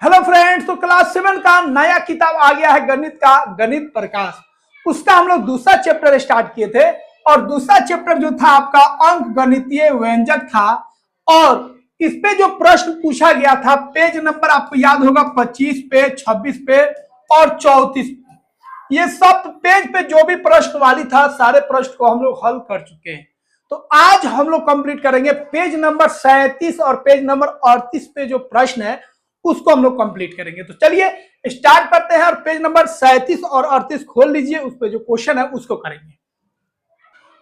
Hello friends, तो class 7 का नया किताब आ गया है गणित का, गणित प्रकाश। उसका हम लोग दूसरा चैप्टर स्टार्ट किए थे और दूसरा चैप्टर जो था आपका अंक गणितीय व्यंजक था। और इस पे जो प्रश्न पूछा गया था पेज नंबर आपको याद होगा 25 पे, 26 पे और 34 पे। ये सब पेज पे जो भी प्रश्न वाली था सारे प्रश्न को हम लोग हल कर चुके हैं। तो आज हम लोग कंप्लीट करेंगे पेज नंबर 37 और पेज नंबर 38 पे जो प्रश्न है उसको हम लोग कंप्लीट करेंगे। तो चलिए स्टार्ट करते हैं और पेज नंबर 37 और 38 खोल लीजिए, उस पे जो क्वेश्चन है उसको करेंगे।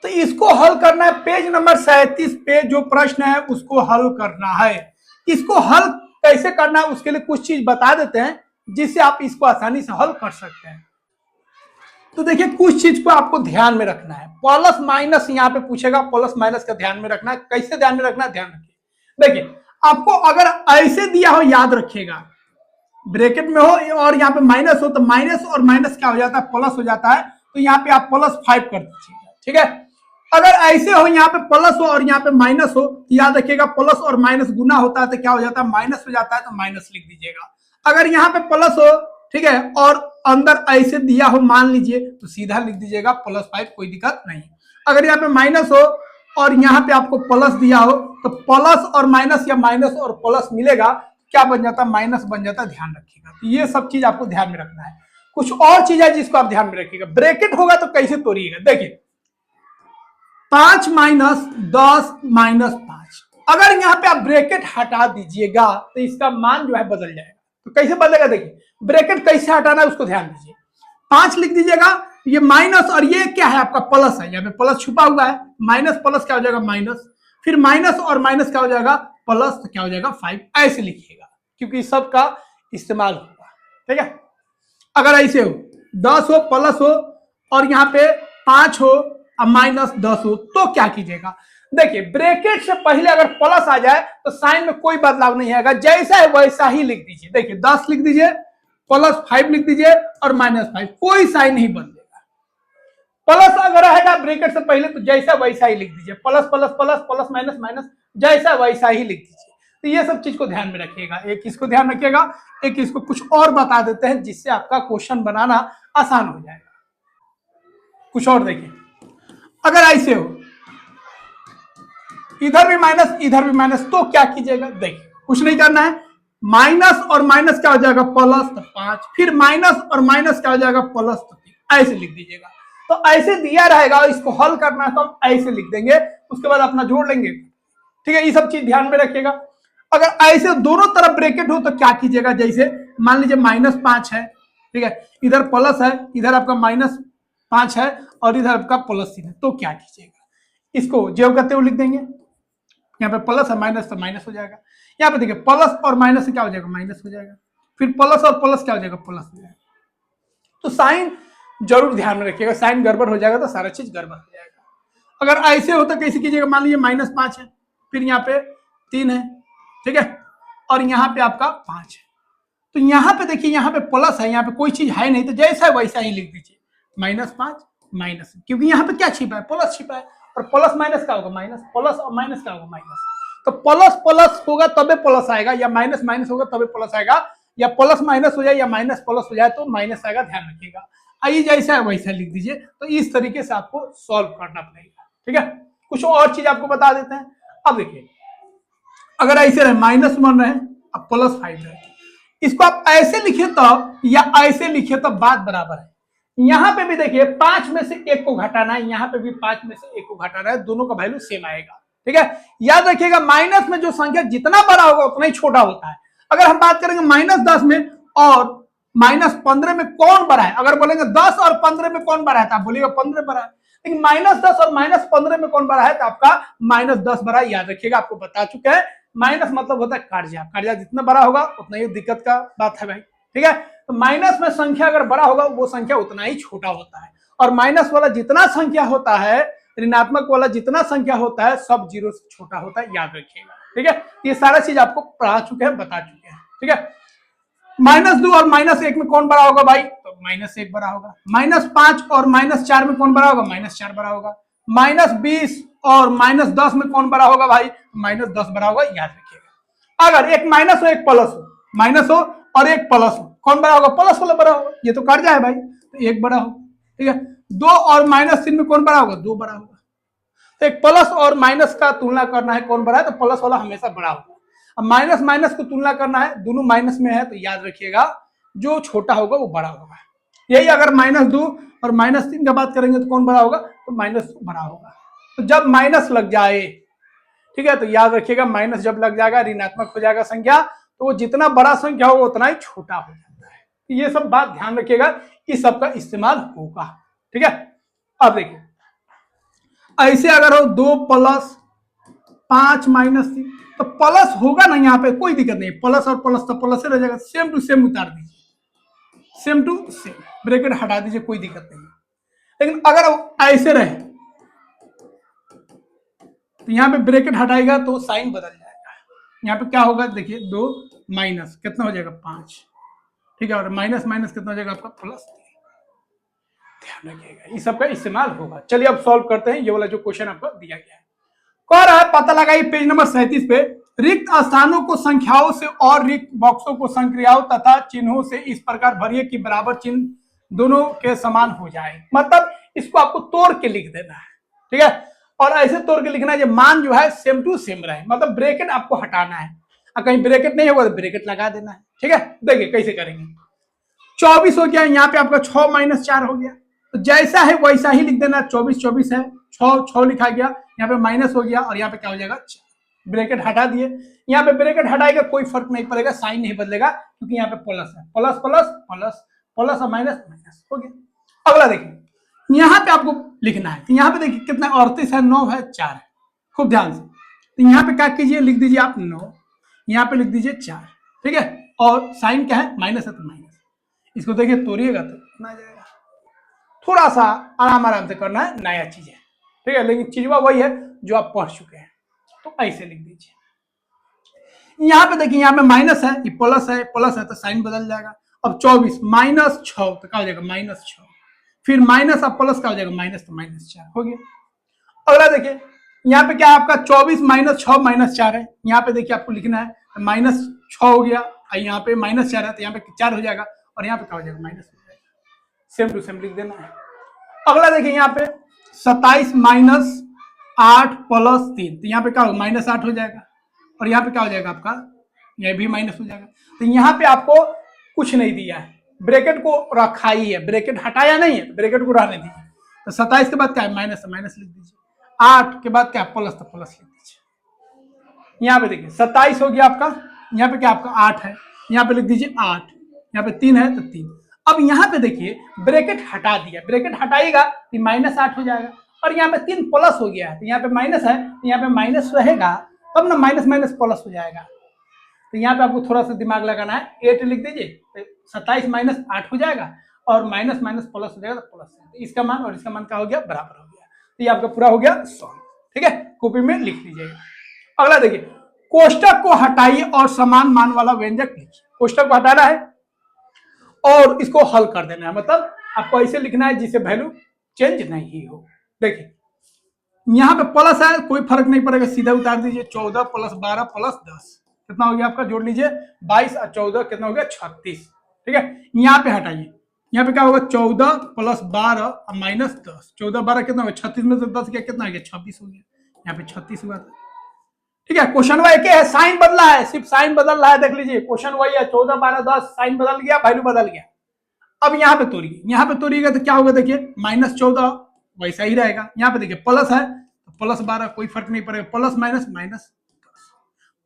तो इसको हल करना है, पेज नंबर 37 पे जो प्रश्न है उसको हल करना है। इसको हल कैसे करना है उसके लिए कुछ चीज बता देते हैं जिससे आप इसको आसानी से हल कर सकते हैं। तो देखिए कुछ चीज को आपको ध्यान में रखना है, प्लस माइनस यहाँ पे पूछेगा, प्लस माइनस का ध्यान में रखना है। कैसे ध्यान में रखना है, ध्यान रखिए। देखिए आपको अगर ऐसे दिया हो, याद रखिएगा, ब्रैकेट में हो और यहाँ पे माइनस हो तो माइनस और माइनस क्या हो जाता है, प्लस हो जाता है। तो यहाँ पे आप +5 कर दीजिएगा, ठीक है। अगर ऐसे हो, यहाँ पे प्लस हो और यहाँ पे माइनस हो तो याद रखिएगा प्लस और माइनस गुना होता है तो क्या हो जाता है, माइनस हो जाता है, तो माइनस लिख दीजिएगा। अगर यहाँ पे प्लस हो, ठीक है, और अंदर ऐसे दिया हो मान लीजिए तो सीधा लिख दीजिएगा +5, कोई दिक्कत नहीं। अगर यहाँ पे माइनस हो और यहाँ पे आपको प्लस दिया हो तो प्लस और माइनस या माइनस और प्लस मिलेगा, क्या बन जाता है, माइनस बन जाता है, ध्यान रखिएगा। तो ये सब चीज आपको ध्यान में रखना है। कुछ और चीज है जिसको आप ध्यान में रखिएगा, ब्रैकेट होगा तो कैसे तोड़िएगा। देखिए 5 माइनस 10 माइनस 5, अगर यहाँ पे आप ब्रैकेट हटा दीजिएगा तो इसका मान जो है बदल जाएगा। तो कैसे बदलेगा, देखिए ब्रैकेट कैसे हटाना है उसको ध्यान दीजिए। 5 लिख दीजिएगा, ये माइनस और ये क्या है आपका प्लस है, यहाँ पे प्लस छुपा हुआ है, माइनस प्लस क्या हो जाएगा माइनस, फिर माइनस और माइनस क्या हो जाएगा प्लस, तो क्या हो जाएगा 5। ऐसे लिखिएगा क्योंकि सबका इस्तेमाल होगा, ठीक है। अगर ऐसे हो 10 हो प्लस हो और यहाँ पे 5 हो और माइनस 10 हो तो क्या कीजिएगा, देखिए ब्रैकेट से पहले अगर प्लस आ जाए तो साइन में कोई बदलाव नहीं आएगा, जैसा है वैसा ही लिख दीजिए। देखिए 10 लिख दीजिए, +5 लिख दीजिए और -5, कोई साइन नहीं बदलेगा। प्लस अगर रहेगा ब्रैकेट से पहले तो जैसा वैसा ही लिख दीजिए, plus plus plus plus minus minus जैसा वैसा ही लिख दीजिए। तो ये सब चीज को ध्यान में रखिएगा। एक इसको ध्यान रखिएगा, एक इसको कुछ और बता देते हैं जिससे आपका क्वेश्चन बनाना आसान हो जाएगा। कुछ और देखिए, अगर ऐसे हो इधर भी माइनस इधर भी माइनस तो क्या कीजिएगा, देखिए कुछ नहीं करना है, माइनस और माइनस क्या हो जाएगा प्लस, तो 5, फिर माइनस और माइनस क्या हो जाएगा प्लस, तो 3, ऐसे लिख दीजिएगा। तो ऐसे दिया रहेगा, इसको हल करना है तो हम ऐसे लिख देंगे, उसके बाद अपना जोड़ लेंगे, ठीक है। ये सब चीज ध्यान में रखिएगा। अगर ऐसे दोनों तरफ ब्रैकेट हो तो क्या कीजिएगा, जैसे मान लीजिए -5 है, ठीक है, इधर प्लस है, इधर आपका -5 है और इधर आपका +3 है, तो क्या कीजिएगा, इसको जेव करते हुए लिख देंगे। यहाँ पे प्लस है माइनस तो माइनस हो जाएगा, यहाँ पे देखिए प्लस और माइनस से क्या हो जाएगा माइनस हो जाएगा, फिर प्लस और प्लस क्या हो जाएगा प्लस हो जाएगा। तो साइन जरूर ध्यान में रखिएगा, साइन गड़बड़ हो जाएगा तो सारा चीज गड़बड़ हो जाएगा। अगर ऐसे हो तो कैसे कीजिएगा, मान लीजिए -5 है, फिर यहाँ पे 3 है, ठीक है, और यहाँ पे आपका 5 है, तो यहाँ पे देखिए यहाँ पे प्लस है, यहाँ पे कोई चीज है नहीं, तो जैसा है वैसा ही लिख दीजिए, -5 माइनस, क्योंकि यहाँ पे क्या छिपा है, प्लस छिपा है, और प्लस माइनस क्या होगा माइनस, प्लस और माइनस क्या होगा माइनस। तो प्लस प्लस होगा तबे प्लस आएगा, या माइनस माइनस होगा तबे प्लस आएगा, या प्लस माइनस हो जाए या माइनस प्लस हो जाए तो माइनस आएगा, ध्यान रखिएगा। आइए जैसा है वैसा लिख दीजिए। तो इस तरीके से आपको सॉल्व करना पड़ेगा, ठीक है। कुछ और चीज आपको बता देते हैं। अब देखिए अगर ऐसे रहे -1 रहे अब +5 रहे, इसको आप ऐसे लिखिए तब या ऐसे लिखिए तब बात बराबर है। यहाँ पे भी देखिए 5 में से 1 को घटाना है, यहाँ पे भी 5 में से 1 को घटाना है, दोनों का वैल्यू सेम आएगा, ठीक है। याद रखिएगा माइनस में जो संख्या जितना बड़ा होगा उतना ही छोटा होता है। अगर हम बात करेंगे -10 में और -15 में कौन बड़ा है, अगर बोलेंगे 10 और 15 में कौन बड़ा है तो आप बोलिएगा 15 बड़ा है, लेकिन -10 और -15 में कौन बड़ा है तो आपका -10 बड़ा है। याद रखिएगा, आपको बता चुके हैं, माइनस मतलब होता है कर्जा, कर्जा जितना बड़ा होगा उतना ही दिक्कत का बात है भाई, ठीक है। तो माइनस में संख्या अगर बड़ा होगा वो संख्या उतना ही छोटा होता है, और माइनस वाला जितना संख्या होता है, ऋणात्मक वाला जितना संख्या होता है, सब जीरो से छोटा होता है, याद रखिएगा, ठीक है। ये सारा चीज आपको पढ़ा चुके हैं, बता चुके हैं, ठीक है। -2 और -1 में कौन बड़ा होगा भाई, तो -1 बड़ा होगा। -5 और -4 में कौन बड़ा होगा, -4 बड़ा होगा। -20 और -10 में कौन बड़ा होगा भाई, -10 बड़ा होगा, याद रखिएगा। अगर एक माइनस हो एक प्लस हो, माइनस हो और एक प्लस हो, कौन बड़ा होगा? प्लस वाला बड़ा होगा, ये तो कट जाए भाई, तो एक बड़ा होगा। ठीक है, 2 और -3 में कौन बड़ा होगा? 2 बड़ा होगा। तो एक प्लस और माइनस का तुलना करना है, कौन बड़ा है? तो प्लस वाला हमेशा बड़ा होगा। अब माइनस माइनस को तुलना करना है, दोनों माइनस में है, तो याद रखिएगा जो छोटा होगा वो बड़ा होगा। यही अगर -2 और -3 का बात करेंगे तो कौन बड़ा होगा? तो -2 बड़ा होगा। तो जब माइनस लग जाए, ठीक है, तो याद रखिएगा माइनस जब लग जाएगा, ऋणात्मक हो जाएगा संख्या, तो वो जितना बड़ा संख्या होगा उतना ही छोटा हो जाता है। ये सब बात ध्यान रखिएगा, इस सब का इस्तेमाल होगा। ठीक है, अब देखिए ऐसे अगर हो 2 + 5 - 3, तो प्लस होगा ना, यहाँ पे कोई दिक्कत नहीं, प्लस और प्लस तो प्लस रह जाएगा, सेम टू सेम उतार दीजिए, सेम टू सेम, ब्रैकेट हटा दीजिए, कोई दिक्कत नहीं। लेकिन अगर ऐसे रहे तो यहाँ पे ब्रैकेट हटाएगा तो साइन बदल जाएगा। यहाँ पे क्या होगा देखिए, 2 माइनस कितना हो जाएगा? 5। ठीक है, और माइनस माइनस कितना हो जाएगा आपका? प्लस। ध्यान रखिएगा, इस सब का इस्तेमाल होगा। चलिए अब सॉल्व करते हैं ये वाला जो क्वेश्चन आपको दिया गया है। कह रहा है पता लगाइए पेज नंबर 37 पे, रिक्त स्थानों को संख्याओं से और रिक्त बॉक्सों को संक्रियाओं तथा चिन्हों से इस प्रकार भरिए कि बराबर चिन्ह दोनों के समान हो जाए। मतलब इसको आपको तोड़ के लिख देना है। ठीक है, और ऐसे तोड़ के लिखना है जो मान जो है सेम टू सेम रहे, मतलब ब्रैकेट आपको हटाना है, और कहीं ब्रैकेट नहीं होगा तो ब्रैकेट लगा देना है। ठीक है, देखिए कैसे करेंगे। 24 हो गया, यहाँ पे आपका 6 - 4 हो गया, तो जैसा है वैसा ही लिख देना। 24 24 है, 6 लिखा गया, यहाँ पे माइनस हो गया, और यहाँ पे क्या हो जाएगा? ब्रैकेट हटा दिए। यहाँ पे ब्रैकेट हटाएगा कोई फर्क नहीं पड़ेगा, साइन नहीं बदलेगा, क्योंकि यहाँ पे प्लस है, प्लस प्लस प्लस प्लस और माइनस माइनस हो गया। अगला देखिए, यहाँ पे आपको लिखना है, तो यहाँ पे देखिए कितना 38 है, 9 है, 4 है, खूब ध्यान से। तो यहाँ पे क्या कीजिए, लिख दीजिए आप 9, यहाँ पे लिख दीजिए 4। ठीक है, और साइन क्या है? माइनस है, तो माइनस। इसको देखिए तोड़िएगा तो कितना जाएगा। थोड़ा सा आराम आराम से करना है, नया चीज है। ठीक है, लेकिन चीजवा वही है जो आप पढ़ चुके हैं, तो ऐसे लिख दीजिए। यहाँ पे देखिए, यहाँ पे माइनस है, ये प्लस है, प्लस है तो साइन बदल जाएगा। अब 24 - 6 तो क्या हो जाएगा? -6, फिर माइनस अब प्लस क्या हो जाएगा? माइनस, तो -4 हो गया। अगला देखिए, यहाँ पे क्या है आपका? 24 - 6 - 4 है, यहाँ पे देखिए आपको लिखना है -6 हो गया, यहाँ पे -4 है, तो यहाँ पे 4 हो जाएगा, और यहाँ पे क्या हो जाएगा? माइनस हो जाएगा। सेम टू सेम लिख देना है। अगला देखिए, यहाँ पे 27 - 8 + 3, तो यहाँ पे क्या होगा? -8 हो जाएगा, और यहाँ पे क्या हो जाएगा आपका? यह भी माइनस हो जाएगा। तो यहाँ पे आपको कुछ नहीं दिया है, ब्रैकेट को रखा ही है, ब्रैकेट हटाया नहीं है, ब्रैकेट को रहने दीजिए। तो 27 के बाद क्या है? माइनस, माइनस लिख दीजिए। 8 के बाद क्या? प्लस, तो प्लस लिख दीजिए। यहाँ पे देखिए 27 हो गया आपका, यहाँ पे क्या आपका? 8 है, यहाँ पे लिख दीजिए 8, यहाँ पे 3 है तो 3। अब यहाँ पे देखिए ब्रैकेट हटा दिया, ब्रैकेट हटाएगा तो -8 हो जाएगा, और यहाँ पे 3 प्लस हो गया है, तो यहाँ पे माइनस है, तो यहाँ पे माइनस रहेगा, तब ना माइनस माइनस प्लस हो जाएगा। तो यहाँ पे आपको थोड़ा सा दिमाग लगाना है, 8 लिख दीजिए, तो 27 - 8 हो जाएगा, और माइनस माइनस प्लस हो जाएगा, तो प्लस है, तो इसका मान और इसका मान क्या हो गया? बराबर हो गया। तो ये आपका पूरा हो गया सॉल्व। ठीक है, कॉपी में लिख लीजिएगा। अगला देखिए, कोष्टक को हटाइए और समान मान वाला व्यंजक लिखिए। कोष्टक को हटाना है और इसको हल कर देना है, मतलब आपको ऐसे लिखना है जिससे वैल्यू चेंज नहीं हो। देखिए यहाँ पे प्लस है, कोई फर्क नहीं पड़ेगा, सीधा उतार दीजिए। 14 + 12 + 10 कितना हो गया आपका? जोड़ लीजिए, 22 और 14 कितना हो गया? 36। ठीक है, यहाँ पे हटाइए, यहाँ पे क्या होगा? 14 + 12 और -10, 14 12 कितना होगा? 36 में से 10 गया, कितना हो गया? 26 हो गया, यहाँ पे 36 हुआ था। ठीक है, क्वेश्चन वही है, साइन बदला है, सिर्फ साइन बदल रहा है, देख लीजिए क्वेश्चन वही है, 14 12 10, साइन बदल गया, वैल्यू बदल गया। अब यहाँ पे तोड़िए, यहाँ पे तोड़िएगा तो क्या होगा? देखिए -14 वैसा ही रहेगा, यहाँ पे देखिए प्लस है तो +12 कोई फर्क नहीं पड़ेगा, प्लस माइनस माइनस,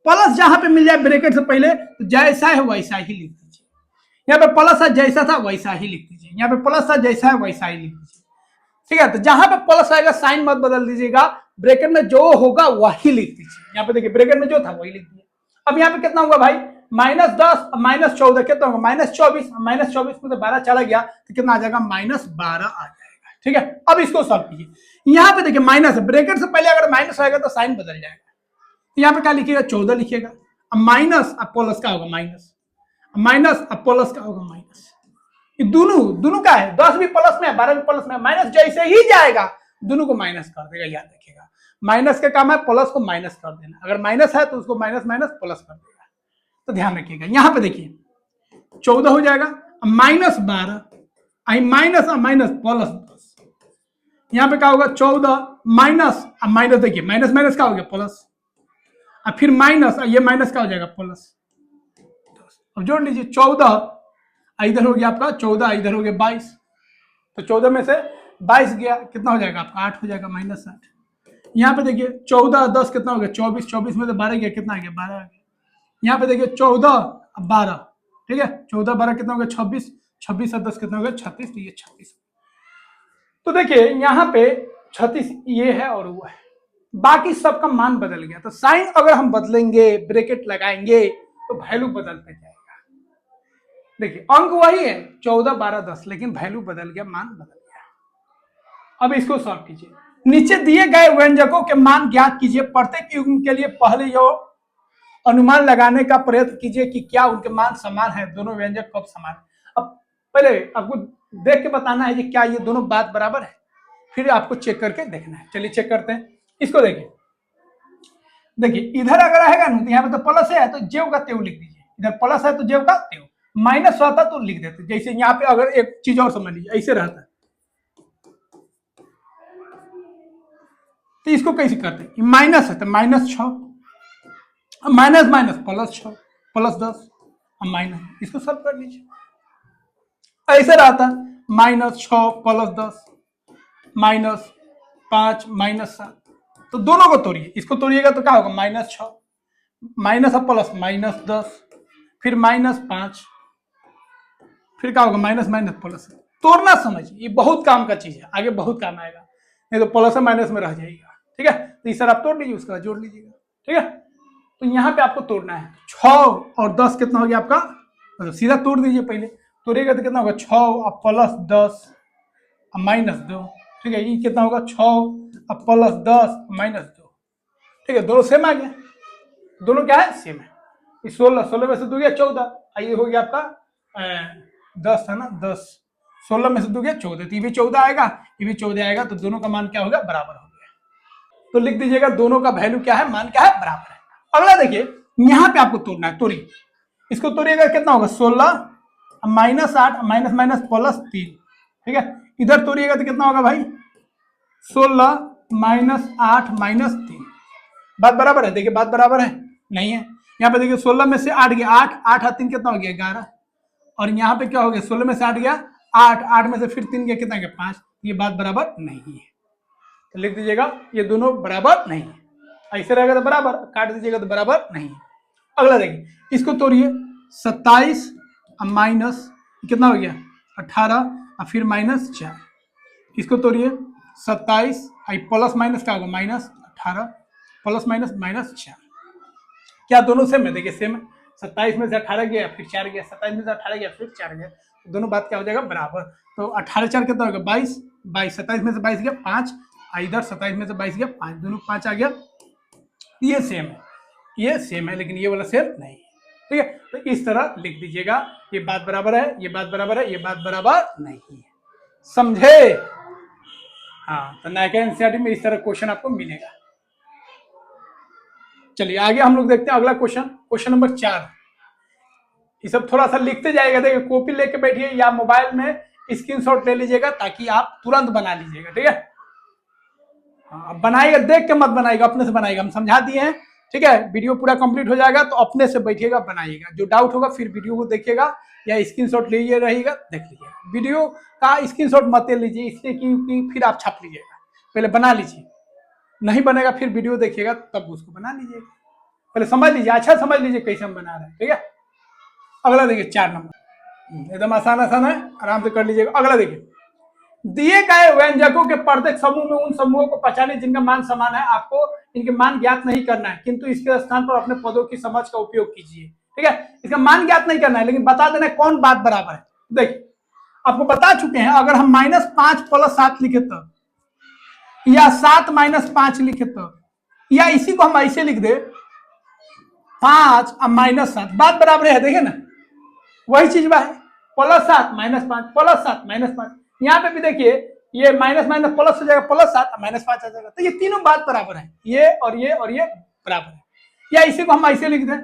प्लस जहां पे मिल जाए ब्रैकेट से पहले तो जैसा है वैसा ही लिख दीजिए। यहाँ पे प्लस है, जैसा था वैसा ही लिख दीजिए, यहाँ पे प्लस था, जैसा है वैसा ही लिख दीजिए। ठीक है, तो जहां पे प्लस आएगा साइन मत बदल दीजिएगा, ब्रैकेट में जो होगा वही लिख दीजिए। यहाँ पे देखिए ब्रैकेट में जो था वही लिख दिया। अब यहाँ पे कितना होगा भाई? -10 -14 कितना होगा? -24, -24 में से 12 चला गया तो कितना आ जाएगा? -12 आ जाएगा। ठीक है, अब इसको सॉल्व कीजिए। यहाँ पे देखिए माइनस है, ब्रैकेट से पहले अगर माइनस आएगा तो साइन बदल जाएगा। यहाँ पे क्या लिखिएगा? 14 लिखिएगा। अब माइनस अब प्लस का होगा माइनस, माइनस अब प्लस का होगा माइनस। ये दोनों का है, 10 भी प्लस में है, 12 भी प्लस में है, माइनस जैसे ही जाएगा दोनों को माइनस कर देगा। याद रखिएगा, माइनस का काम है प्लस को माइनस कर देना, अगर माइनस है तो उसको माइनस माइनस प्लस कर देगा। तो ध्यान रखिएगा। यहाँ पे देखिए 14 हो जाएगा, -12 आई माइनस माइनस प्लस 10, यहाँ पे क्या होगा 14 माइनस माइनस, देखिए माइनस माइनस क्या हो गया प्लस, और फिर माइनस, ये माइनस क्या हो जाएगा प्लस। अब जोड़ लीजिए 14 इधर हो गया आपका 14, इधर हो गया 22, तो 14 में से 22 गया, कितना हो जाएगा आपका 8 हो जाएगा, -8। यहाँ पे देखिए 14 10 कितना हो गया 24, 24 में से 12 गया, कितना आ गया 12 आ गया। यहाँ पे देखिए 14 12, ठीक है 14 12 कितना हो गया 26, 26 और 10 कितना हो गया 36, तो ये 36। तो देखिए यहाँ पे 36 ये है और वो है, बाकी सबका मान बदल गया। तो साइन अगर हम बदलेंगे, ब्रैकेट लगाएंगे, तो वैल्यू बदलते जाएगा। देखिए अंक वही है 14 12 10, लेकिन वैल्यू बदल गया, मान बदल गया। अब इसको सॉल्व कीजिए। नीचे दिए गए व्यंजकों के मान ज्ञात कीजिए। प्रत्येक युग्म के लिए पहले यो अनुमान लगाने का प्रयत्न कीजिए कि क्या उनके मान समान है, दोनों व्यंजक कब समान है। अब पहले आपको देख के बताना है कि क्या ये दोनों बात बराबर है, फिर आपको चेक करके देखना है। चलिए चेक करते हैं। इसको देखिए, देखिए इधर अगर रहेगा ना, यहाँ पे तो प्लस है तो जेव का तेव लिख दीजिए, इधर प्लस है तो जेव का तेव, माइनस होता तो लिख देते। जैसे यहाँ पे अगर एक चीज और समझ लीजिए, ऐसे रहता है तो इसको कैसे करते हैं, माइनस है तो -6, माइनस माइनस +6 +10 माइनस, इसको सब कर लीजिए। ऐसे रहता -6 +10 -5 -7, तो दोनों को तोड़िए, इसको तोड़िएगा तो क्या होगा -6 माइनस प्लस -10 फिर -5, फिर क्या होगा माइनस माइनस प्लस। तोड़ना समझिए, ये बहुत काम का चीज है, आगे बहुत काम आएगा, नहीं तो प्लस माइनस में रह जाएगा। ठीक है, तो इस आप तोड़ लीजिए, उसका जोड़ लीजिएगा। ठीक है, तो यहाँ पे आपको तोड़ना है 6 और 10 कितना हो गया आपका, मतलब सीधा तोड़ दीजिए। पहले तोड़िएगा तो कितना होगा 6 और +10 -2, ठीक है, ये कितना होगा 6 और +10 -2, ठीक है, दोनों सेम आ गया, दोनों क्या है सेम है। 16 16 में से 2 गया 14, ये हो गया आपका 10 है ना, 10 16 में से 2 गया 14, तो ये भी 14 आएगा, ये भी 14 आएगा, तो दोनों का मान क्या होगा बराबर हो गया। तो लिख दीजिएगा दोनों का वैल्यू क्या है, मान क्या है बराबर है। अगला देखिए, यहां पे आपको तोड़ना है, तोड़िए, इसको तोड़िएगा कितना होगा 16 -8 माइनस माइनस +3, ठीक है, इधर तोड़िएगा तो कितना होगा भाई 16 -8 -3, बात बराबर है। देखिए बात बराबर है नहीं है, यहाँ पे देखिए 16 में से 8 गया 8 8 और 3 कितना हो गया 11, और यहाँ पे क्या हो गया 16 में से 8 गया 8 8 में से फिर 3 गया कितना गया 5, ये बात बराबर नहीं है, तो लिख दीजिएगा ये दोनों बराबर नहीं है। ऐसे रहेगा तो बराबर, काट दीजिएगा तो बराबर नहीं है। अगला देखिए, इसको तोड़िए 27 माइनस कितना हो गया 18 और फिर -4, इसको तोड़िए 27 प्लस माइनस क्या होगा -18 प्लस माइनस -4, क्या दोनों सेम है, देखिए सेम है, 27 में से 18 गया फिर 4 गया, 27 में से 18 गया फिर 4 गया, तो दोनों बात क्या हो जाएगा बराबर। तो 18 4 कितना होगा 22 22, 27 में से 22 गया 5, इधर 27 में से 22 गया 5, दोनों 5 आ गया, ये सेम है, ये सेम है, लेकिन ये वाला सेम नहीं है। ठीक है, तो इस तरह लिख दीजिएगा, ये बात बराबर है, ये बात बराबर है, ये बात बराबर नहीं है, समझे। हाँ, तो नायका एनसीईआरटी में इस तरह क्वेश्चन आपको मिलेगा। चलिए आगे हम लोग देखते हैं अगला क्वेश्चन, क्वेश्चन नंबर 4। ये सब थोड़ा सा लिखते जाएगा, देखिए कॉपी लेके बैठिए या मोबाइल में स्क्रीनशॉट ले लीजिएगा ताकि आप तुरंत बना लीजिएगा। ठीक है, हाँ, बनाइएगा, देख के मत बनाइएगा, अपने से बनाइएगा, हम समझा दिए हैं। ठीक है, वीडियो पूरा कंप्लीट हो जाएगा तो अपने से बैठिएगा बनाइएगा, जो डाउट होगा फिर वीडियो को देखिएगा या स्क्रीनशॉट लीजिए रहेगा, देख लीजिएगा। वीडियो का स्क्रीनशॉट मत लीजिए, इसलिए कि फिर आप छाप लीजिएगा, पहले बना लीजिए, नहीं बनेगा फिर वीडियो देखिएगा तब उसको बना लीजिएगा, पहले समझ लीजिए, अच्छा समझ लीजिए कैसे हम बना रहे हैं। ठीक है, अगला देखिए 4 नंबर, एकदम आसान आसान है, आराम से कर लीजिएगा। अगला देखिए, दिए गए व्यंजकों के प्रत्येक समूह में उन समूहों को पहचाने जिनका मान समान है। आपको इनके मान ज्ञात नहीं करना है, किंतु इसके स्थान पर अपने पदों की समझ का उपयोग कीजिए। ठीक है, इसका मान ज्ञात नहीं करना है, लेकिन बता देना कौन बात बराबर है। देखिए आपको बता चुके हैं, अगर हम -5 + 7 लिखे तो, या 7 - 5 लिखे तो, या इसी को हम ऐसे लिख दे 5 और -7, बात बराबर है। देखिए ना, वही चीज है, +7 -5 +7 -5, यहाँ पे भी देखिए ये माइनस माइनस प्लस हो जाएगा, +7 -5 आ जाएगा, तो ये तीनों बात बराबर है, ये और ये और ये बराबर है। या इसी को हम ऐसे लिख दें,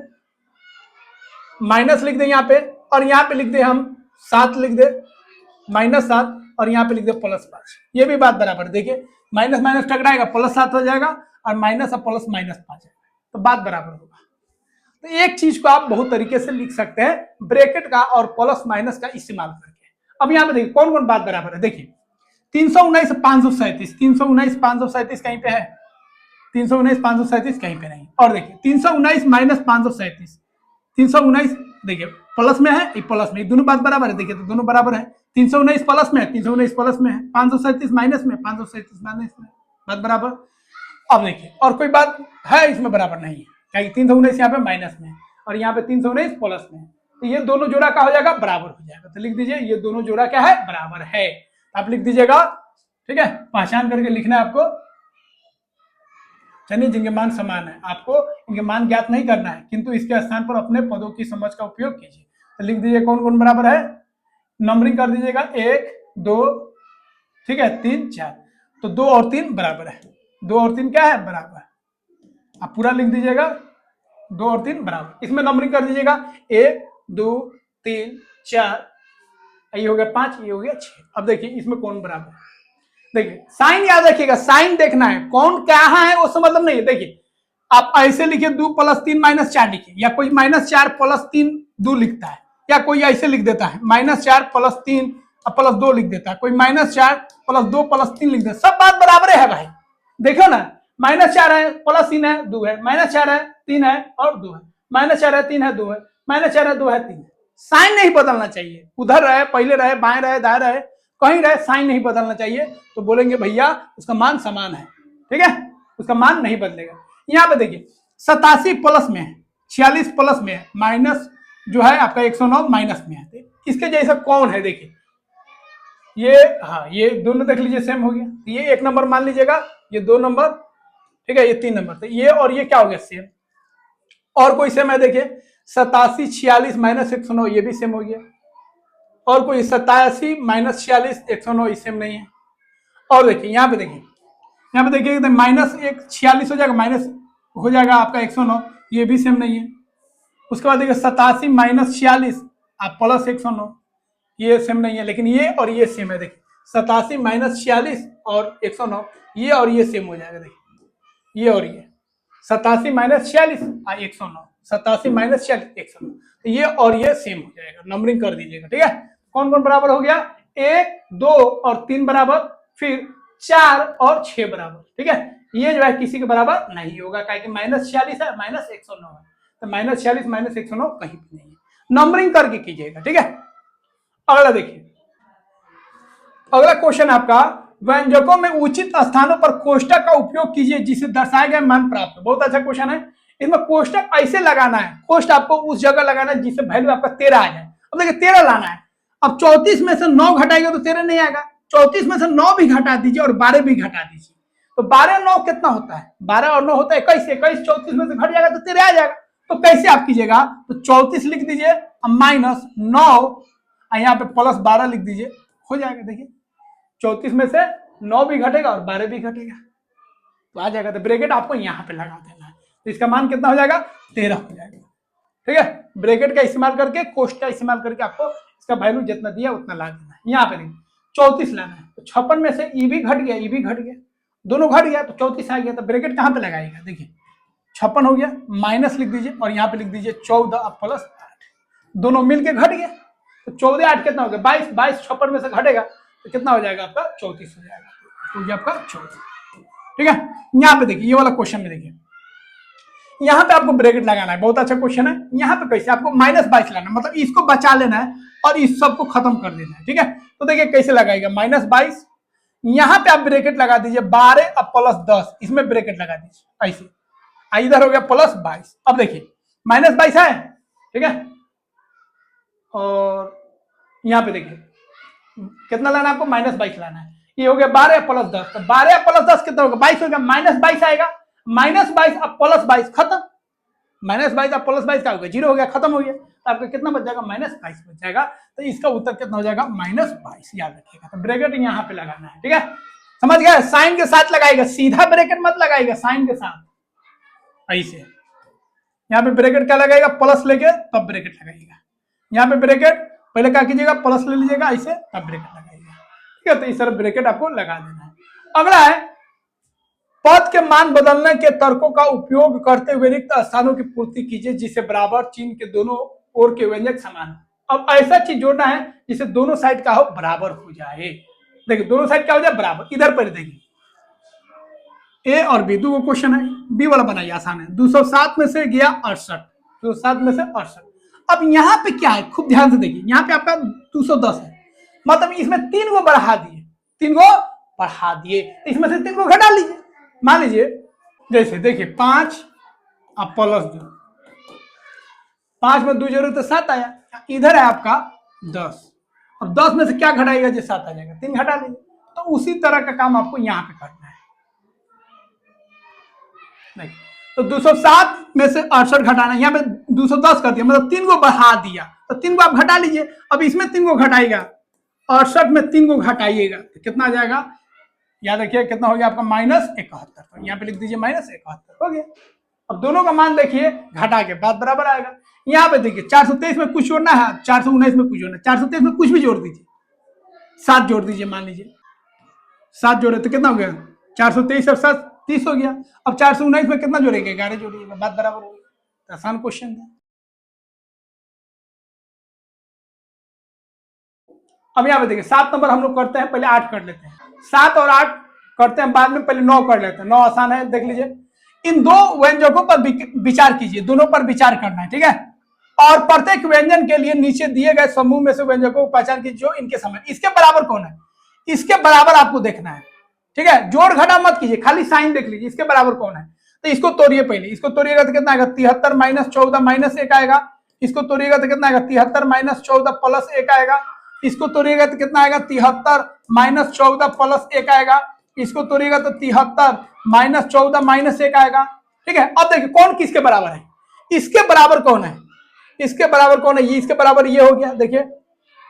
माइनस लिख दें यहाँ पे और यहाँ पे लिख दे हम 7 लिख दे, -7, और यहाँ पे लिख दे +5। ये भी बात बराबर है। देखिए माइनस माइनस टकराएगा, +7 हो जाएगा और माइनस और प्लस -5 है, तो बात बराबर होगा। तो एक चीज को आप बहुत तरीके से लिख सकते हैं ब्रैकेट का और प्लस माइनस का इस्तेमाल करके। अब यहाँ पे देखिए कौन कौन बात बराबर है। देखिए 319 537, 319 537 कहीं पे है, 319 537 कहीं पे नहीं। और देखिए 319 - 537, 319 देखिए प्लस में है, ये प्लस में, दोनों बात बराबर है। देखिए तो दोनों बराबर है, 319 प्लस में है, 319 प्लस में है, 537 माइनस में, 537 माइनस में, बात बराबर। अब देखिए और कोई बात है इसमें बराबर नहीं है, क्या 319 यहाँ पे माइनस में और यहाँ पे 319 प्लस में, तो ये दोनों जोड़ा क्या हो जाएगा, बराबर हो जाएगा। तो लिख दीजिए ये दोनों जोड़ा क्या है, बराबर है। आप लिख दीजिएगा, ठीक है, पहचान करके लिखना है आपको। चलिए जिनके मान समान है, आपको इनके मान ज्ञात नहीं करना है, किंतु इसके स्थान पर अपने पदों की समझ का उपयोग कीजिए। तो लिख दीजिए कौन कौन बराबर है, नंबरिंग कर दीजिएगा 1 2, ठीक है, 3 4, तो 2 और 3 बराबर है, 2 और 3 क्या है, बराबर। आप पूरा लिख दीजिएगा 2 और 3 बराबर। इसमें नंबरिंग कर दीजिएगा 1 2 3 4, ये हो गया 5, ये हो गया 6। अब देखिए इसमें कौन बराबर है। देखिए साइन याद रखिएगा, साइन देखना है, कौन क्या है वो सब मतलब नहीं है। देखिए आप ऐसे लिखिए 2 + 3 - 4 लिखिए, या कोई -4 + 3 2 लिखता है, या कोई ऐसे लिख देता है -4 + 3 + 2 लिख देता है, कोई -4 + 2 + 3 लिख देता है, सब बात बराबर है भाई। देखो ना, -4 है, +3 है, 2 है, -4 है, 3 है और 2 है, -4 है, 3 है, 2 है, -4 है, 2 है, 3 है। साइन नहीं बदलना चाहिए, उधर रहे, पहले रहे, बाएं रहे, दाएं रहे, कहीं रहे, साइन नहीं बदलना चाहिए। तो बोलेंगे भैया उसका मान समान है, ठीक है, उसका मान नहीं बदलेगा। यहाँ पे देखिए 87 प्लस में है, 46 प्लस में है, माइनस जो है आपका 109 माइनस में है। इसके जैसा कौन है, देखिए ये, हाँ ये दोनों देख लीजिए सेम हो गया। ये 1 नंबर मान लीजिएगा, ये 2 नंबर, ठीक है, ये 3 नंबर, तो ये और ये क्या हो गया, सेम। और कोई सेम है, देखिए 87 46 - 109, ये भी सेम हो गया। और कोई 87 - 46 109, ये सेम नहीं है। और देखिए यहाँ पे देखिए, यहाँ पे देखिए -1 46 हो जाएगा, माइनस हो जाएगा आपका 109, ये भी सेम नहीं है। उसके बाद देखिए 87 - 46 आप प्लस 109, ये सेम नहीं है, लेकिन ये और ये सेम है। देखिए 87 - 46 और 109, ये और ये सेम हो जाएगा। देखिए ये और ये 87 - 46 109, 87 - 46 109, तो ये और ये सेम हो जाएगा। नंबरिंग कर दीजिएगा, ठीक है। कौन कौन बराबर हो गया, 1 2 और 3 बराबर, फिर 4 और 6 बराबर, ठीक है। ये जो है किसी के बराबर नहीं होगा, क्या -46 है, -109 है, तो -46 - 109 कहीं भी नहीं है। नंबरिंग करके कीजिएगा, ठीक है। अगला देखिए, अगला क्वेश्चन आपका, व्यंजकों में उचित स्थानों पर कोष्टक का उपयोग कीजिए जिसे दर्शाए गए मान प्राप्त हो। बहुत अच्छा क्वेश्चन है। इसमें कोष्टक ऐसे लगाना है, कोष्ट आपको उस जगह लगाना है जिससे वैल्यू आपका 13 आ जाए। अब देखिए 13 लाना है, अब 34 में से 9 घटाएगा तो 13 नहीं आएगा, 34 में से 9 भी घटा दीजिए और 12 भी घटा दीजिए, तो 12 9 कितना होता है, 12 और 9 होता है 21, 21 34 में से घट जाएगा तो 13 आ जाएगा। तो कैसे आप कीजिएगा, तो 34 लिख दीजिए -9, यहाँ पे +12 लिख दीजिए, हो जाएगा। देखिए 34 में से 9 भी घटेगा और 12 भी घटेगा, तो आ जाएगा। तो ब्रैकेट आपको यहाँ पे लगा देना है, तो इसका मान कितना हो जाएगा, 13 हो जाएगा, ठीक है। ब्रैकेट का इस्तेमाल करके, कोष्ट का इस्तेमाल करके आपको इसका वैल्यू जितना दिया उतना ला देना है। यहाँ पे देखिए 34 लाना है, तो 56 में से ई भी घट गया, ई भी घट गया, दोनों घट गया, तो 34 आ गया। तो ब्रैकेट कहाँ पे लगाएगा, देखिए 56 हो गया, माइनस लिख दीजिए और यहाँ पे लिख दीजिए 14 + 8, दोनों मिलके घट गया, तो 14 8 कितना हो गया, 22, 22 56 में से घटेगा तो कितना हो जाएगा आपका, 34 हो जाएगा, तो ये आपका 34, ठीक है। यहाँ पे देखिए ये वाला क्वेश्चन में देखिए, यहाँ पे आपको ब्रैकेट लगाना है, बहुत अच्छा क्वेश्चन है। यहाँ पे कैसे आपको -22 लाना है, मतलब इसको बचा लेना है और इस सब को खत्म कर देना है, ठीक है। तो देखिए कैसे लगाएगा, -22, यहाँ पे आप ब्रैकेट लगा दीजिए 12 अब +10, इसमें ब्रैकेट लगा दीजिए ऐसे, इधर हो गया +22। अब देखिए -22 है, ठीक है, और यहाँ पे देखिए कितना लाना है आपको, -22 लाना है। ये हो गया 12 + 10, तो 12 + 10 कितना होगा, 22 हो गया, -22 आएगा, -22 अब +22 खत्म, -22 अब +22 क्या हो गया, 0 हो गया, खत्म हो गया। तो आपका कितना बच जाएगा, -22 बच जाएगा। तो इसका उत्तर कितना हो जाएगा, -22, याद रखिएगा। तो ब्रैकेट यहाँ पे लगाना है, ठीक है, समझ गया। साइन के साथ लगाएगा, सीधा ब्रैकेट मत लगाएगा, साइन के साथ ऐसे। यहाँ पे ब्रैकेट क्या लगाएगा, प्लस लेके तब ब्रैकेट लगाएगा, यहाँ पे ब्रैकेट पहले क्या कीजिएगा, प्लस ले लीजिएगा ऐसे, तब ब्रैकेट लगाइएगा। ठीक है, तो इस तरह ब्रैकेट आपको लगा देना है। अगला है पद के मान बदलने के तर्कों का उपयोग करते हुए रिक्त स्थानों की पूर्ति कीजिए जिसे बराबर चिन्ह के दोनों ओर के व्यंजक समान हो। अब ऐसा चीज जोड़ना है जिसे दोनों साइड का हो बराबर हो जाए। देखिए दोनों साइड क्या हो जाए बराबर। इधर पर देखिए ए और बी, दो क्वेश्चन है, बी वाला बनाइए, आसान है। 207 में से गया 68, 207 में से 68। अब यहाँ पे क्या है, खूब ध्यान से देखिए, यहाँ पे आपका 210 है, मतलब इसमें 3 को बढ़ा दिए, 3 को बढ़ा दिए, इसमें से 3 को घटा लीजिए। मान लीजिए जैसे देखिए 5 अब प्लस 2, 5 में 2 जोड़े तो 7 आया, इधर है आपका 10, अब 10 में से क्या घटाएगा जो 7 आ जाएगा, 3 घटा लीजिए। तो उसी तरह का काम आपको यहाँ पे करना है। नहीं तो 207 में से 68 घटाना, यहाँ पे 210 कर दिया, मतलब 3 को बढ़ा दिया, तो 3 को आप घटा लीजिए। अब इसमें 3 को घटाएगा, 68 में 3 को घटाइएगा तो कितना आ जाएगा, याद रखिए कितना हो गया आपका -71। तो यहाँ पे लिख दीजिए -71 हो गया। अब दोनों का मान देखिए घटा के बाद बराबर आएगा। यहाँ पे देखिए 423 में कुछ जोड़ना है, 419 में कुछ जोड़ना है, 423 में कुछ भी जोड़ दीजिए, 7 जोड़ दीजिए, मान लीजिए 7 जोड़े तो कितना हो गया, 423 और 7 30 हो गया। अब 419 में कितना जोड़ेंगे, 11 जोड़िएगा, बात बराबर होगी। आसान क्वेश्चन है। अब यहाँ पे देखिए 7 नंबर हम लोग करते हैं, पहले 8 कर लेते हैं, 7 और 8 करते हैं बाद में, पहले 9 कर लेते हैं। 9 आसान है, देख लीजिए। इन दो व्यंजकों पर विचार कीजिए, दोनों पर विचार करना है, ठीक है। और प्रत्येक व्यंजन के लिए नीचे दिए गए समूह में से व्यंजकों को पहचान कीजिए जो इनके समान, इसके बराबर कौन है, इसके बराबर आपको देखना है, ठीक है। जोड़ घटा मत कीजिए, खाली साइन देख लीजिए, इसके बराबर कौन है। तो इसको तोड़िए, पहले इसको तोड़िएगा तो कितना आएगा, 73 - 14 -1 आएगा। इसको तोड़िएगा तो कितना आएगा, 73 - 14 +1 आएगा। इसको तोड़िएगा तो कितना आएगा, 73 - 14 +1 आएगा। इसको तोड़िएगा तो 73 - 14 -1 आएगा, ठीक है। अब देखिए कौन किसके बराबर है, इसके बराबर कौन है, इसके बराबर कौन है, ये इसके बराबर ये हो गया, देखिए।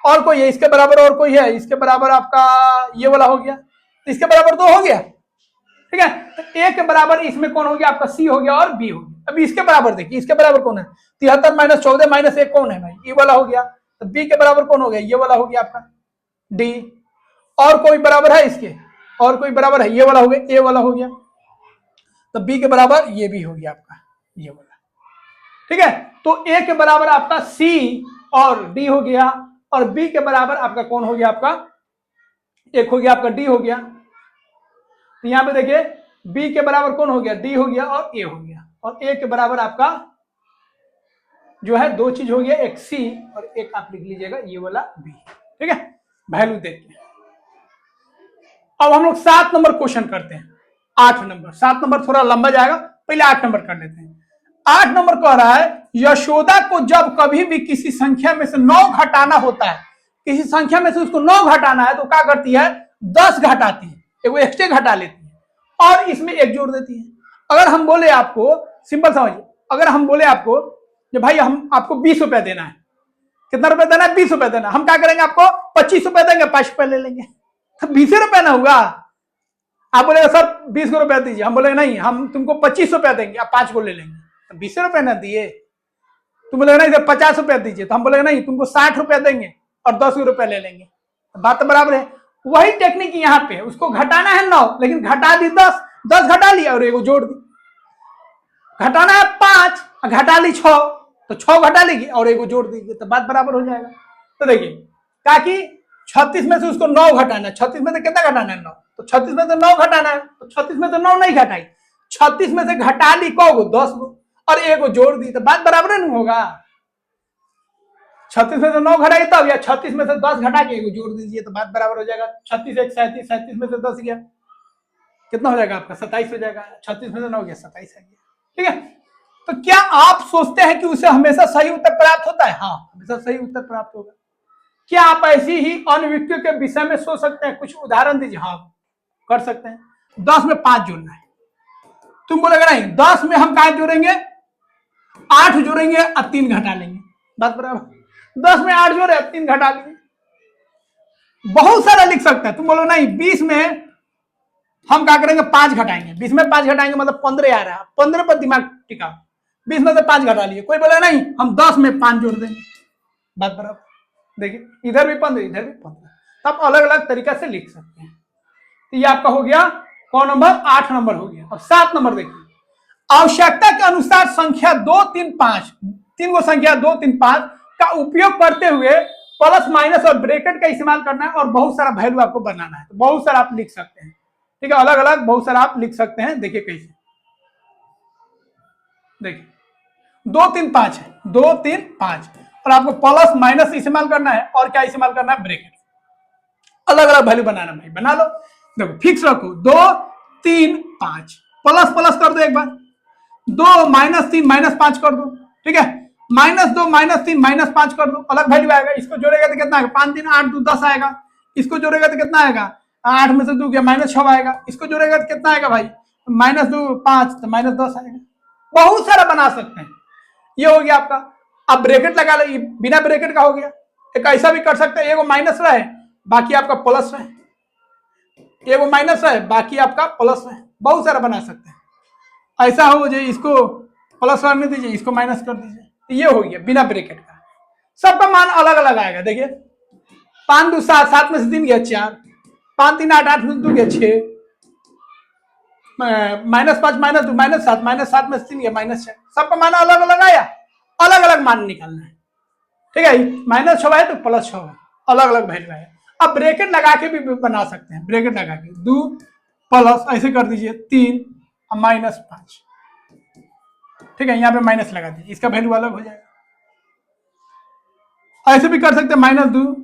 और कोई है इसके बराबर, और कोई है इसके बराबर, आपका ये वाला हो गया, तो इसके बराबर 2 हो गया, ठीक है। तो ए के बराबर इसमें कौन हो गया, आपका सी हो गया और बी हो गया। अब इसके बराबर देखिए, इसके बराबर कौन है, 73 - 14 -1 कौन है भाई, ये वाला हो गया। तो बी के बराबर कौन हो गया, ये वाला हो गया आपका डी। और कोई बराबर है इसके, और कोई बराबर है, ये वाला हो गया, ए वाला हो गया। तो बी के बराबर ये भी हो गया आपका ये वाला, ठीक है। तो ए के बराबर आपका सी और डी हो गया, और बी के बराबर आपका कौन हो गया, आपका एक हो गया आपका डी हो गया। तो यहां पे देखिए बी के बराबर कौन हो गया, डी हो गया और ए हो गया। और ए के बराबर आपका जो है 2 चीज हो गया, एक सी और एक आप लिख लीजिएगा ये वाला बी, ठीक है। वैल्यू देखिए। अब हम लोग 7 नंबर क्वेश्चन करते हैं, 8 नंबर, 7 नंबर थोड़ा लंबा जाएगा, पहले 8 नंबर कर लेते हैं। 8 नंबर कह रहा है यशोदा को जब कभी भी किसी संख्या में से 9 घटाना होता है, किसी संख्या में से उसको 9 घटाना है तो क्या करती है, 10 घटाती है, एक एक्स्ट्रा घटा लेती है और इसमें 1 जोड़ देती है। अगर हम बोले आपको, सिंपल समझिए, अगर हम बोले आपको कि भाई हम आपको 20 रुपया देना है, कितना रुपया देना है, 20 रुपया देना, हम क्या करेंगे, आपको 25 रुपया देंगे, 5 रुपया ले लेंगे, तो 20 रुपया ना होगा। आप बोलेगा सर 20 रुपया दीजिए, हम बोलेंगे नहीं हम तुमको 25 रुपया देंगे, आप 5 को ले लेंगे, तो 20 रुपया ना दिए। तुम बोलेगा नहीं सर 50 रुपया दीजिए, तो हम बोलेगा नहीं तुमको 60 रुपया देंगे और 10 रुपया ले लेंगे, बात तो बराबर है। वही टेक्निक यहाँ पे है, उसको घटाना है 9 लेकिन घटा दी 10, 10 घटा लिया और एगो जोड़ दी। घटाना है 5, घटा ली 6, तो 6 घटा लेगी और एगो जोड़ दीजिए, तो बात बराबर हो जाएगा। तो देखिए ताकि 36 में से उसको 9 घटाना है, 36 में से कितना घटाना है, 9, तो 36 में से 9 घटाना है, तो 36 में से 9 नहीं घटाई, 36 में से घटा ली को 10 को और एगो जोड़ दी, तो बात बराबर नहीं होगा। 36 में से 9 घटाई तब, या 36 में से 10 घटा के एगो जोड़ दीजिए, तो बात बराबर हो जाएगा। 36 1 37, 37 में से 10 गया, कितना हो जाएगा आपका 27 हो जाएगा। 36 में से 9 गया 27 है, ठीक है। तो क्या आप सोचते हैं कि उसे हमेशा सही उत्तर प्राप्त होता है, हाँ हमेशा सही उत्तर प्राप्त होगा। क्या आप ऐसी ही अन्य व्यक्तियों के विषय में सोच सकते हैं, कुछ उदाहरण दीजिए, हाँ कर सकते हैं। 10 में 5 जोड़ना है, तुम बोलेगा नहीं 10 में हम क्या जोड़ेंगे, 8 जोड़ेंगे और 3 घटा लेंगे, बात बराबर। 10 में 8 जोड़े 3 घटा लेंगे, बहुत सारा लिख सकते हैं। तुम बोलो नहीं 20 में हम क्या करेंगे 5 घटाएंगे, 20 में 5 घटाएंगे मतलब 15 आ रहा है, 15 पर दिमाग टिका, 20 में से 5 घटा लिए। कोई बोला नहीं हम 10 में 5 जोड़ देंगे, बात बराबर। देखिए इधर भी 15 इधर भी 15, तब अलग अलग तरीका से लिख सकते हैं। तो ये आपका हो गया कौन नंबर, 8 नंबर हो गया। अब 7 नंबर देखिए, आवश्यकता के अनुसार संख्या 2 3 5, तीन गो संख्या 2 3 5 का उपयोग करते हुए प्लस माइनस और ब्रैकेट का इस्तेमाल करना है और बहुत सारा वैल्यू आपको बनाना है। तो बहुत सारा आप लिख सकते हैं, ठीक है, अलग अलग बहुत सारा आप लिख सकते हैं। देखिए कैसे, देखिए 2 3 5 है, 2 3 5 और आपको प्लस माइनस इस्तेमाल करना है और क्या इस्तेमाल करना है, ब्रैकेट। अलग अलग वैल्यू बनाना भाई, बना लो। देखो फिक्स रखो 2 3 5, प्लस प्लस कर दो एक बार, 2 -3 -5 कर दो, ठीक है, -2 -3 -5 कर दो, अलग वैल्यू आएगा। इसको जोड़ेगा तो कितना आएगा, 5 3 8 2 10 आएगा। इसको जोड़ेगा तो कितना आएगा, 8 में से 2 गया -6 आएगा। इसको जोड़ेगा तो कितना आएगा भाई, -2 5 तो -10 आएगा। बहुत सारा बना सकते हैं। ये हो गया आपका। अब ब्रैकेट लगा लो, बिना ब्रैकेट का हो गया। एक ऐसा भी कर सकते हैं, एगो माइनस रहे बाकी आपका प्लस है, एगो माइनस है बाकी आपका प्लस है। बहुत सारा बना सकते हैं। ऐसा हो जाए, इसको प्लस करने दीजिए, इसको माइनस कर दीजिए, तो ये हो गया बिना ब्रैकेट का। सबका मान अलग अलग आएगा। देखिए 5 2 7, 7 में से 3 गया 4, 5 3 8, 8 में से 2 गया 6, -5 -2 -7, -7 में से 3 गया -6। सबका मान अलग अलग आया, अलग अलग मान निकालना है, ठीक है। -6 है तो +6 है, अलग अलग वैल्यू है। अब ब्रैकेट लगा के भी बना सकते हैं, ब्रैकेट लगा के 2 प्लस ऐसे कर दीजिए 3 -5, ठीक है, यहाँ पे माइनस लगा दीजिए, इसका वैल्यू अलग हो जाएगा। ऐसे भी कर सकते हैं -2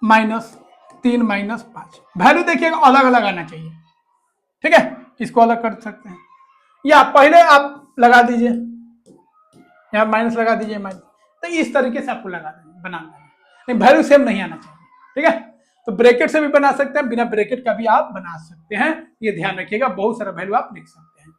-3 -5, वैल्यू देखिएगा अलग अलग आना चाहिए, ठीक है। इसको अलग कर सकते हैं, या पहले आप लगा दीजिए, यहाँ माइनस लगा दीजिए माइनस, तो इस तरीके से आपको लगा बनाना है, नहीं वैल्यू सेम नहीं आना चाहिए, ठीक है। तो ब्रैकेट से भी बना सकते हैं, बिना ब्रैकेट का भी आप बना सकते हैं, ये ध्यान रखिएगा। बहुत सारा वैल्यू आप लिख सकते हैं।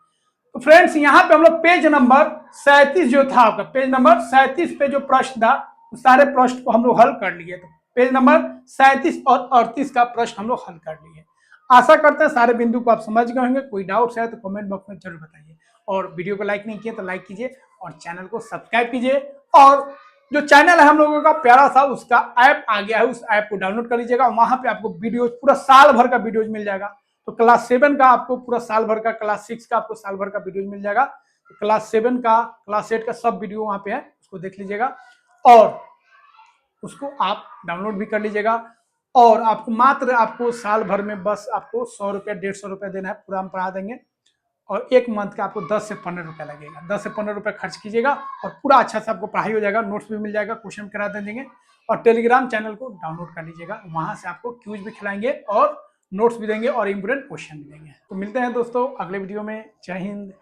तो फ्रेंड्स यहाँ पे हम लोग पेज नंबर 37 जो था आपका, पेज नंबर 37 पे जो प्रश्न था सारे प्रश्न को हम लोग हल कर लिए। तो पेज नंबर 37 और 38 का प्रश्न हम लोग हल कर लिए। आशा करते हैं सारे बिंदु को आप समझ गए होंगे। कोई डाउट्स है तो कमेंट बॉक्स में जरूर बताइए, और वीडियो को लाइक नहीं किया तो लाइक कीजिए और चैनल को सब्सक्राइब कीजिए। और जो चैनल है हम लोगों का प्यारा सा, उसका ऐप आ गया है, उस ऐप को डाउनलोड कर लीजिएगा। वहां पे आपको वीडियोज पूरा साल भर का वीडियोज मिल जाएगा। तो क्लास 7 का आपको पूरा साल भर का, क्लास 6 का आपको साल भर का वीडियो मिल जाएगा। तो क्लास 7 का, क्लास 8 का सब वीडियो वहां पे है, उसको देख लीजिएगा और उसको आप डाउनलोड भी कर लीजिएगा। और आपको मात्र आपको साल भर में बस आपको 100 रुपया 150 रुपया देना है, पूरा हम पढ़ा देंगे। और एक मंथ का आपको 10 से 15 रुपया लगेगा। 10 से 15 रुपया खर्च कीजिएगा और पूरा अच्छा से आपको पढ़ाई हो जाएगा, नोट्स भी मिल जाएगा, क्वेश्चन करा देंगे। और टेलीग्राम चैनल को डाउनलोड कर लीजिएगा, वहां से आपको क्यूज भी खिलाएंगे और नोट्स भी देंगे और इंपोर्टेंट क्वेश्चन भी देंगे। तो मिलते हैं दोस्तों अगले वीडियो में। जय हिंद।